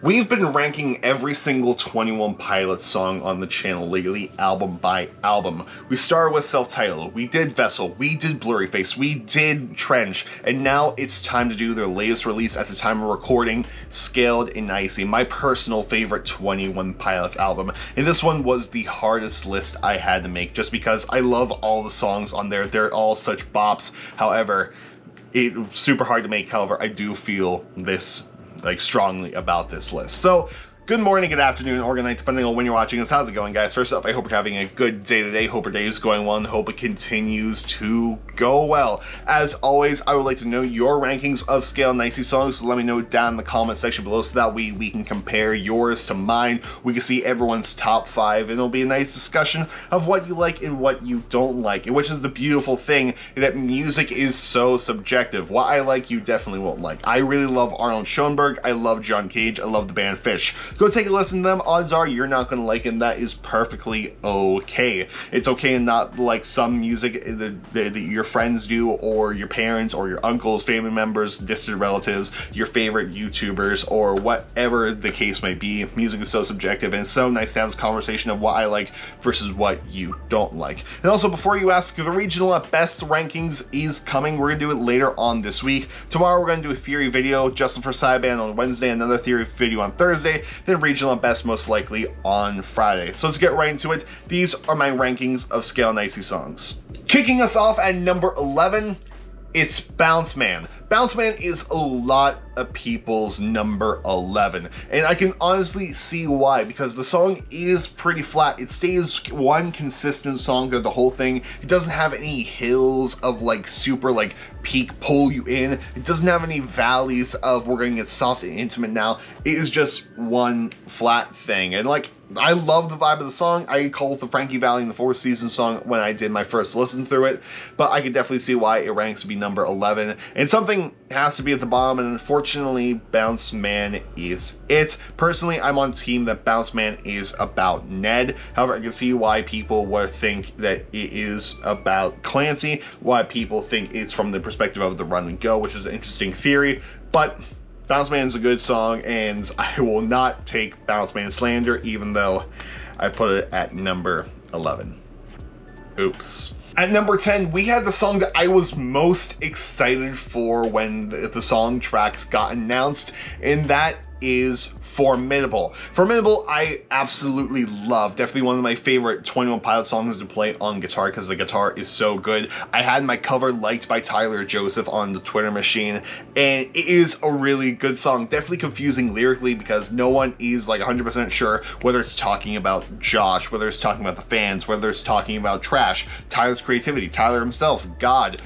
We've been ranking every single 21 Pilots song on the channel lately, album by album. We started with Self-Titled, we did Vessel, we did Blurry Face, we did Trench, and now it's time to do their latest release at the time of recording, Scaled and Icy, my personal favorite 21 Pilots album. And this one was the hardest list I had to make just because I love all the songs on there. They're all such bops. However, it's super hard to make. However, I do feel this strongly about this list. So good morning, good afternoon, or good night, depending on when you're watching this. How's it going, guys? First up, I hope you're having a good day today. Hope your day is going well and hope it continues to go well. As always, I would like to know your rankings of Scale and Icy songs, so let me know down in the comment section below so that we can compare yours to mine. We can see everyone's top 5 and it'll be a nice discussion of what you like and what you don't like, which is the beautiful thing that music is so subjective. What I like, you definitely won't like. I really love Arnold Schoenberg, I love John Cage, I love the band Fish. Go take a listen to them. Odds are you're not going to like it, and that is perfectly okay. It's okay to not like some music that your friends do, or your parents, or your uncles, family members, distant relatives, your favorite YouTubers, or whatever the case may be. Music is so subjective, and it's so nice to have this conversation of what I like versus what you don't like. And also, before you ask, the regional at best rankings is coming. We're going to do it later on this week. Tomorrow we're going to do a theory video, Justin for Sideband on Wednesday, another theory video on Thursday, then regional at best most likely on Friday. So let's get right into it. These are my rankings of Scale and Icy songs. Kicking us off at number 11, it's Bounce Man. Bounce Man is a lot of people's number 11, and I can honestly see why, because the song is pretty flat. It stays one consistent song throughout the whole thing. It doesn't have any hills of super peak pull you in. It doesn't have any valleys of we're gonna get soft and intimate now. It is just one flat thing, and I love the vibe of the song. I call it the Frankie Valli and the Four Seasons song when I did my first listen through it, but I could definitely see why it ranks to be number 11, and something has to be at the bottom, and unfortunately Bounce Man is it. Personally, I'm on team that Bounce Man is about Ned. However, I can see why people would think that it is about Clancy, why people think it's from the perspective of the Run and Go, which is an interesting theory, but Bounce Man is a good song, and I will not take Bounce Man slander, even though I put it at number 11. Oops. At number 10, we had the song that I was most excited for when the song tracks got announced, and that is Fermentable. Fermentable, I absolutely love. Definitely one of my favorite 21 Pilots songs to play on guitar because the guitar is so good. I had my cover liked by Tyler Joseph on the Twitter machine, and it is a really good song. Definitely confusing lyrically because no one is 100% sure whether it's talking about Josh, whether it's talking about the fans, whether it's talking about Trash, Tyler's creativity, Tyler himself, God.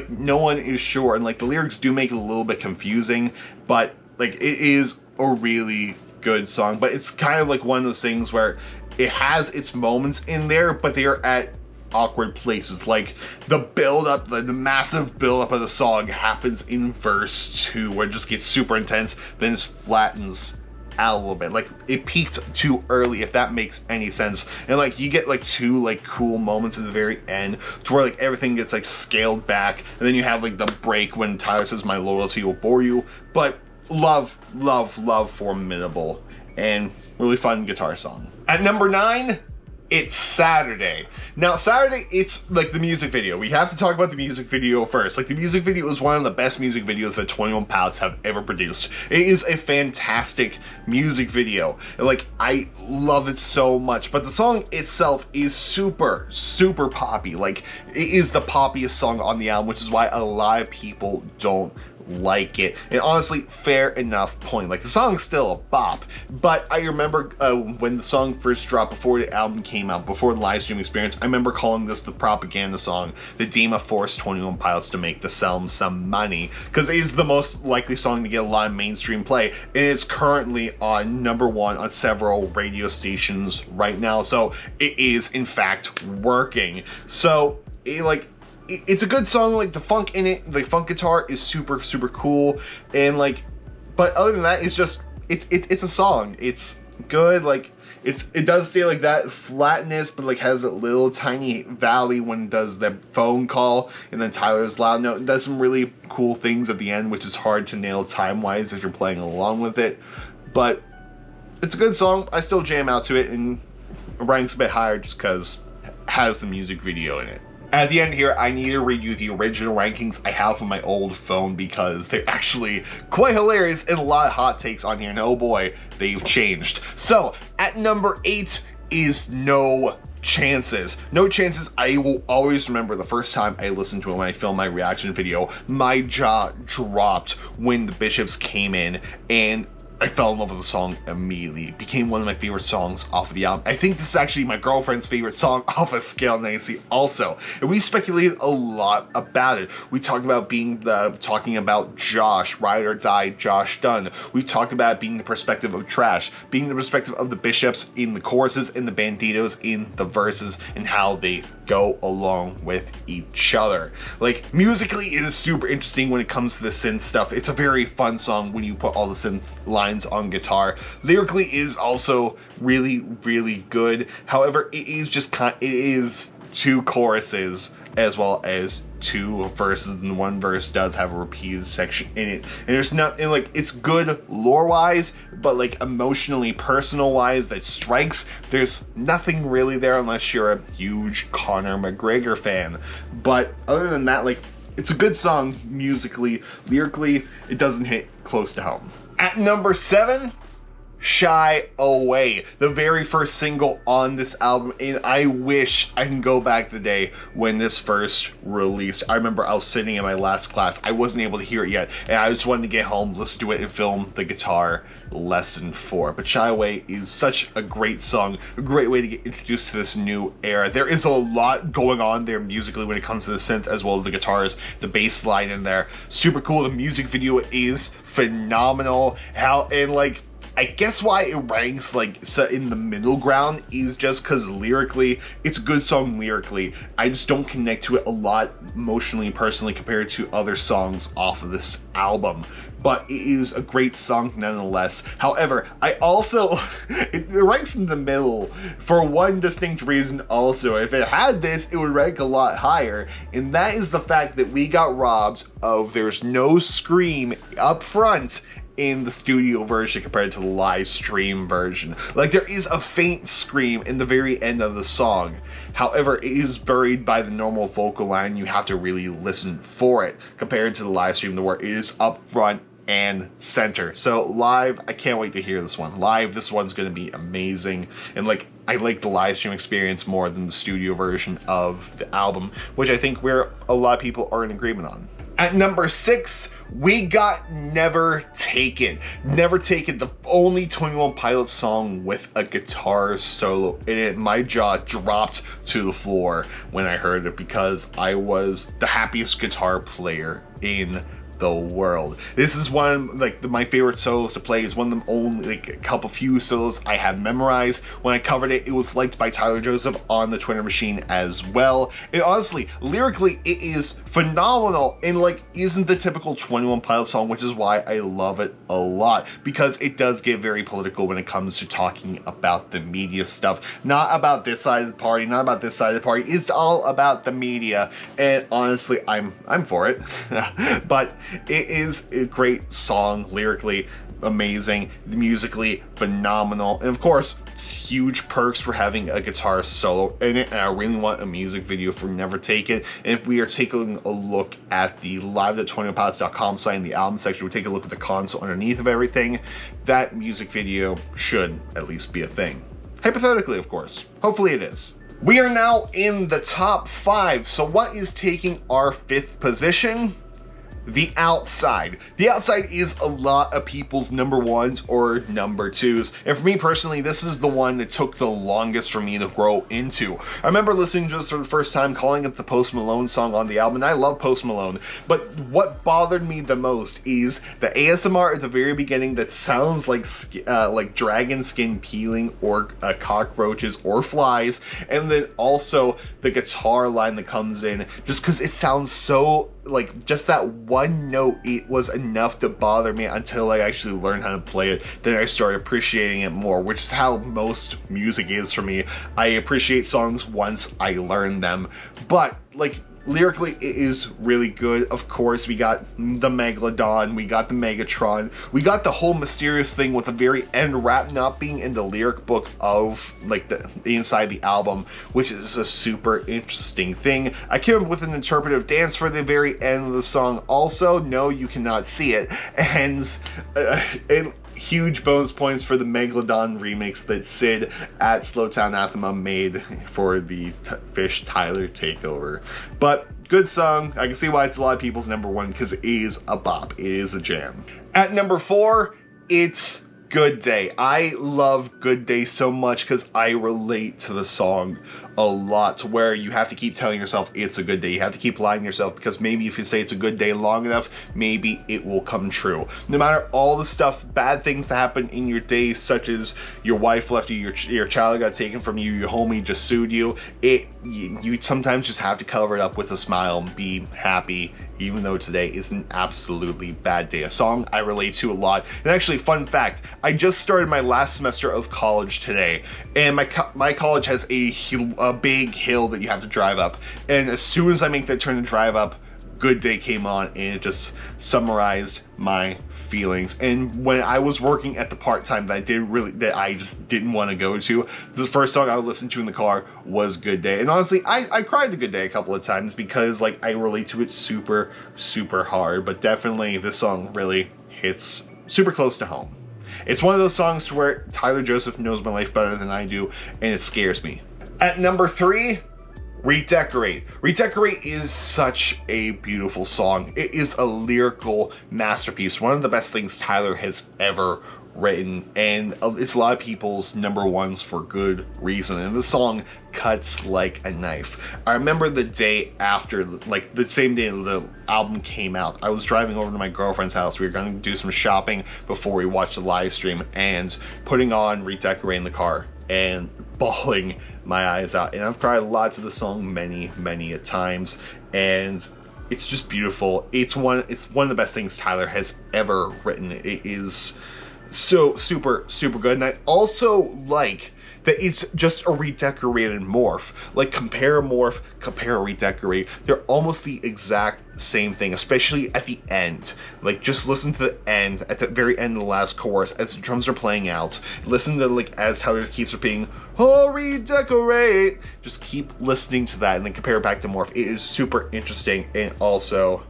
No one is sure, and the lyrics do make it a little bit confusing, but it is a really good song. But it's kind of one of those things where it has its moments in there, but they are at awkward places. The build up, the massive build up of the song happens in verse 2 where it just gets super intense, then just flattens out a little bit. It peaked too early, if that makes any sense. And you get two cool moments at the very end to where everything gets scaled back, and then you have the break when Tyler says my loyalty will bore you. But love Fermentable, and really fun guitar song. At number 9, it's Saturday. Now Saturday, it's the music video. We have to talk about the music video first. The music video is one of the best music videos that 21 Pilots have ever produced. It is a fantastic music video. I love it so much, but the song itself is super poppy. It is the poppiest song on the album, which is why a lot of people don't like it. And honestly, fair enough point. The song's still a bop, but I remember when the song first dropped, before the album came out, before the live stream experience, I remember calling this the propaganda song. The Dima forced 21 Pilots to make to sell them some money, because it is the most likely song to get a lot of mainstream play, and it's currently on number 1 on several radio stations right now, so it is in fact working. So it's a good song. The funk in it, the funk guitar is super cool, and but other than that, it's just it's a song. It's good. It does stay that flatness, but has a little tiny valley when it does that phone call, and then Tyler's loud note. It does some really cool things at the end, which is hard to nail time wise if you're playing along with it. But it's a good song. I still jam out to it, and it ranks a bit higher just because it has the music video in it. At the end here, I need to read you the original rankings I have on my old phone because they're actually quite hilarious and a lot of hot takes on here. And oh boy, they've changed. So at number 8 is No Chances. No Chances, I will always remember the first time I listened to it when I filmed my reaction video. My jaw dropped when the Bishops came in, and I fell in love with the song immediately. It became one of my favorite songs off of the album. I think this is actually my girlfriend's favorite song off of Scale 90 also. And we speculated a lot about it. We talked about talking about Josh, Ride or Die, Josh Dunn. We talked about it being the perspective of Trash, being the perspective of the Bishops in the choruses and the Banditos in the verses, and how they go along with each other. Like, musically, it is super interesting when it comes to the synth stuff. It's a very fun song when you put all the synth lines on guitar. Lyrically, it is also really, really good. However, it is 2 choruses as well as 2 verses, and one verse does have a repeated section in it. And there's nothing, like, it's good lore-wise, but like emotionally, personal-wise, that strikes, there's nothing really there unless you're a huge Conor McGregor fan. But other than that, like, it's a good song musically. Lyrically, it doesn't hit close to home. At number 7, Shy Away, the very first single on this album, and I wish I can go back to the day when this first released. I remember I was sitting in my last class, I wasn't able to hear it yet, and I just wanted to get home, listen to it, and film the guitar lesson for it. But Shy Away is such a great song, a great way to get introduced to this new era. There is a lot going on there musically when it comes to the synth as well as the guitars, the bass line in there. Super cool. The music video is phenomenal. I guess why it ranks like in the middle ground is just because lyrically, it's a good song lyrically. I just don't connect to it a lot emotionally and personally compared to other songs off of this album. But it is a great song nonetheless. However, I also, it ranks in the middle for one distinct reason also. If it had this, it would rank a lot higher. And that is the fact that we got robbed of there's no scream up front in the studio version compared to the live stream version. Like, there is a faint scream in the very end of the song. However, it is buried by the normal vocal line. You have to really listen for it compared to the live stream where it is up front and center. So live, I can't wait to hear this one. Live, this one's going to be amazing. And like, I like the live stream experience more than the studio version of the album, which I think where a lot of people are in agreement on. At number 6, we got Never Taken. Never Taken, the only 21 Pilots song with a guitar solo in it. My jaw dropped to the floor when I heard it because I was the happiest guitar player in the world. This is one of my favorite solos to play. Is one of them only a few solos I have memorized. When I covered it, it was liked by Tyler Joseph on the Twitter machine as well. And honestly, lyrically, it is phenomenal and isn't the typical 21 Pilots song, which is why I love it a lot, because it does get very political when it comes to talking about the media stuff. Not about this side of the party, not about this side of the party. It's all about the media, and honestly, I'm for it. But it is a great song, lyrically amazing, musically phenomenal, and of course, huge perks for having a guitar solo in it. And I really want a music video for Never Taken. And if we are taking a look at the live.21pilots.com site in the album section, we take a look at the console underneath of everything, that music video should at least be a thing. Hypothetically, of course. Hopefully it is. We are now in the top 5. So what is taking our 5th position? The Outside. The Outside is a lot of people's number 1s or number 2s. And for me personally, this is the one that took the longest for me to grow into. I remember listening to this for the first time, calling it the Post Malone song on the album, and I love Post Malone. But what bothered me the most is the ASMR at the very beginning that sounds like dragon skin peeling or cockroaches or flies. And then also the guitar line that comes in, just because it sounds so just that one note, it was enough to bother me until I actually learned how to play it. Then I started appreciating it more, which is how most music is for me. I appreciate songs once I learn them. But lyrically, it is really good. Of course, we got the Megalodon, we got the Megatron, we got the whole mysterious thing with the very end rap not being in the lyric book of like the inside the album, which is a super interesting thing. I came up with an interpretive dance for the very end of the song also. No, you cannot see it. And huge bonus points for the Megalodon remix that Sid at Slowtown Athema made for the Fish Tyler takeover. But good song. I can see why it's a lot of people's number one, because it is a bop. It is a jam. At number 4, it's Good Day. I love Good Day so much because I relate to the song a lot, to where you have to keep telling yourself it's a good day. You have to keep lying to yourself, because maybe if you say it's a good day long enough, maybe it will come true. No matter all the stuff, bad things that happen in your day, such as your wife left you, your child got taken from you, your homie just sued you, you sometimes just have to cover it up with a smile and be happy, even though today is an absolutely bad day. A song I relate to a lot. And actually, fun fact, I just started my last semester of college today, and my college has a big hill that you have to drive up, and as soon as I make that turn to drive up, Good Day came on, and it just summarized my feelings. And when I was working at the part-time that I just didn't want to go to, the first song I would listen to in the car was Good Day. And honestly, I cried to Good Day a couple of times, because like I relate to it super, super hard. But definitely this song really hits super close to home. It's one of those songs to where Tyler Joseph knows my life better than I do, and it scares me. At number 3, Redecorate. Redecorate is such a beautiful song. It is a lyrical masterpiece. One of the best things Tyler has ever written, and it's a lot of people's number ones for good reason. And the song cuts like a knife. I remember the day after, like the same day the album came out, I was driving over to my girlfriend's house. We were going to do some shopping before we watched the live stream, and putting on Redecorate in the car and bawling my eyes out. And I've cried a lot to the song many a times, and it's just beautiful. It's one of the best things Tyler has ever written. It is so super good. And I also like that it's just a redecorated morph. Like compare morph, compare redecorate. They're almost the exact same thing, especially at the end. Like just listen to the end, at the very end of the last chorus, as the drums are playing out. Listen to like as Tyler keeps repeating, "Oh, redecorate." Just keep listening to that and then compare it back to morph. It is super interesting. And also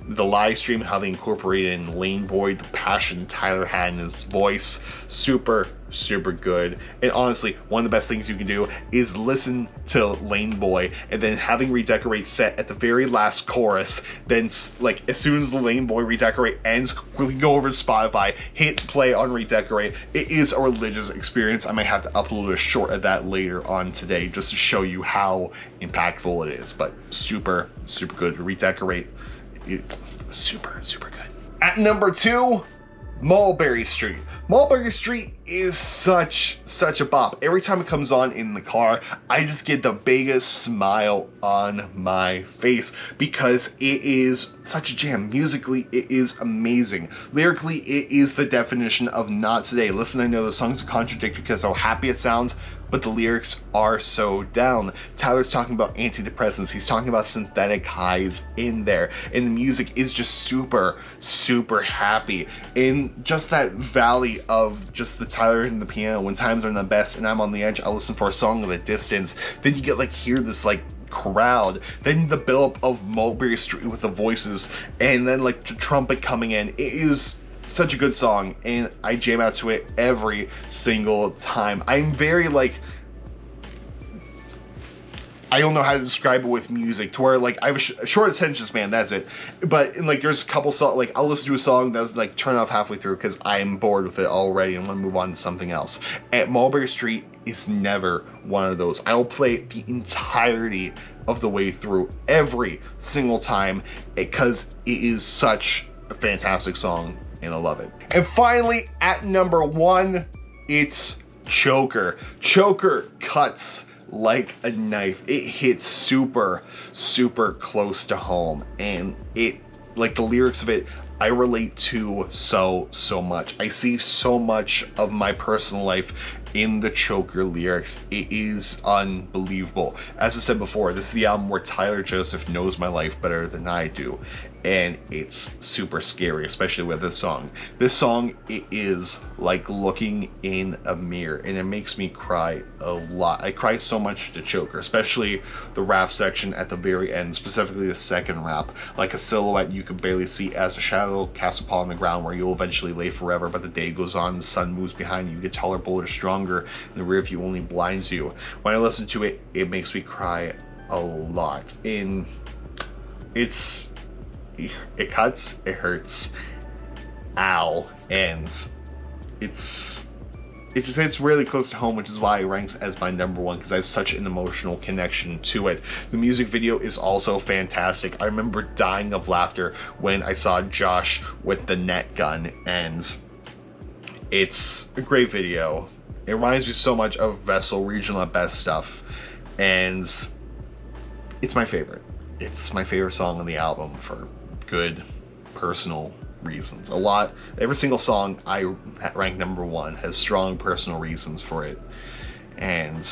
the live stream, how they incorporated in Lane Boy, the passion Tyler had in his voice, super good. And honestly, one of the best things you can do is listen to Lane Boy and then having Redecorate set at the very last chorus. Then like as soon as the Lane Boy Redecorate ends, quickly go over to Spotify, hit play on Redecorate. It is a religious experience. I might have to upload a short of that later on today just to show you how impactful it is. But super good. Redecorate, super good. At number 2, Mulberry Street. Mulberry Street is such a bop. Every time it comes on in the car, I just get the biggest smile on my face, because it is such a jam. Musically, it is amazing. Lyrically, it is the definition of not today. Listen, I know the song's a contradiction because how happy it sounds, but the lyrics are so down. Tyler's talking about antidepressants. He's talking about synthetic highs in there. And the music is just super happy. In just that valley of just the Tyler and the piano, when times are the best and I'm on the edge, I'll listen for a song of a distance. Then you get like hear this like crowd, then the build up of Mulberry Street with the voices, and then like the trumpet coming in. It is such a good song, and I jam out to it every single time. I'm very like, I don't know how to describe it with music, to where like I have a short attention span, that's it. But like there's a couple songs, like I'll listen to a song that was like turn off halfway through because I'm bored with it already and want to move on to something else. And Mulberry Street is never one of those. I'll play it the entirety of the way through every single time, because it is such a fantastic song and I love it. And finally, at number 1, it's Choker. Choker cuts like a knife. It hits super close to home, and it, like the lyrics of it, I relate to so much. I see so much of my personal life in the Choker lyrics. It is unbelievable. As I said before, this is the album where Tyler Joseph knows my life better than I do, and it's super scary, especially with this song. This song, it is like looking in a mirror, and it makes me cry a lot. I cry so much to Choker, especially the rap section at the very end, specifically the second rap. Like a silhouette you can barely see as a shadow casts upon the ground, where you'll eventually lay forever, but the day goes on, the sun moves behind you, get taller, bolder, stronger, and the rear view only blinds you. When I listen to it, it makes me cry a lot. And it cuts, it hurts, ow, and it's really close to home, which is why it ranks as my number one, because I have such an emotional connection to it. The music video is also fantastic. I remember dying of laughter when I saw Josh with the net gun, and it's a great video. It reminds me so much of Vessel Regional at Best stuff, and it's my favorite. It's my favorite song on the album for good personal reasons. Every single song I rank number one has strong personal reasons for it. And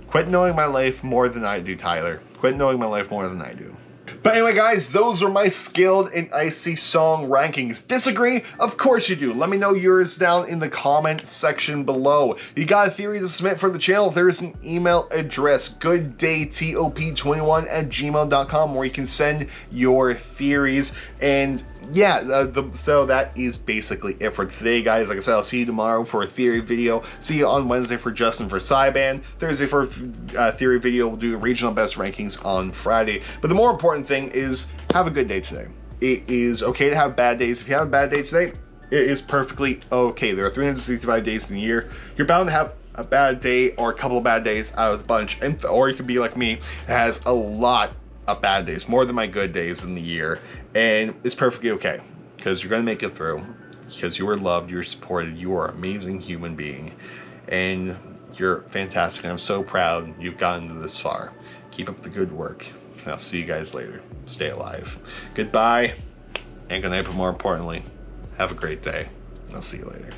quit knowing my life more than I do, Tyler. Quit knowing my life more than I do. But anyway, guys, those are my skilled and icy song rankings. Disagree? Of course you do. Let me know yours down in the comment section below. You got a theory to submit for the channel? There's an email address, gooddaytop2021@gmail.com, where you can send your theories. And yeah, so that is basically it for today, guys. Like I said, I'll see you tomorrow for a theory video. See you on Wednesday for Justin for Cyband. Thursday for a theory video. We'll do the regional best rankings on Friday. But the more important thing is, have a good day today. It is okay to have bad days. If you have a bad day today, it is perfectly okay. There are 365 days in the year. You're bound to have a bad day or a couple of bad days out of the bunch. Or you could be like me, that has a lot of bad days, more than my good days in the year, and it's perfectly okay, because you're gonna make it through, because you are loved, you're supported, you are an amazing human being, and you're fantastic, and I'm so proud you've gotten this far. Keep up the good work, and I'll see you guys later. Stay alive. Goodbye, and good night, but more importantly, have a great day. I'll see you later.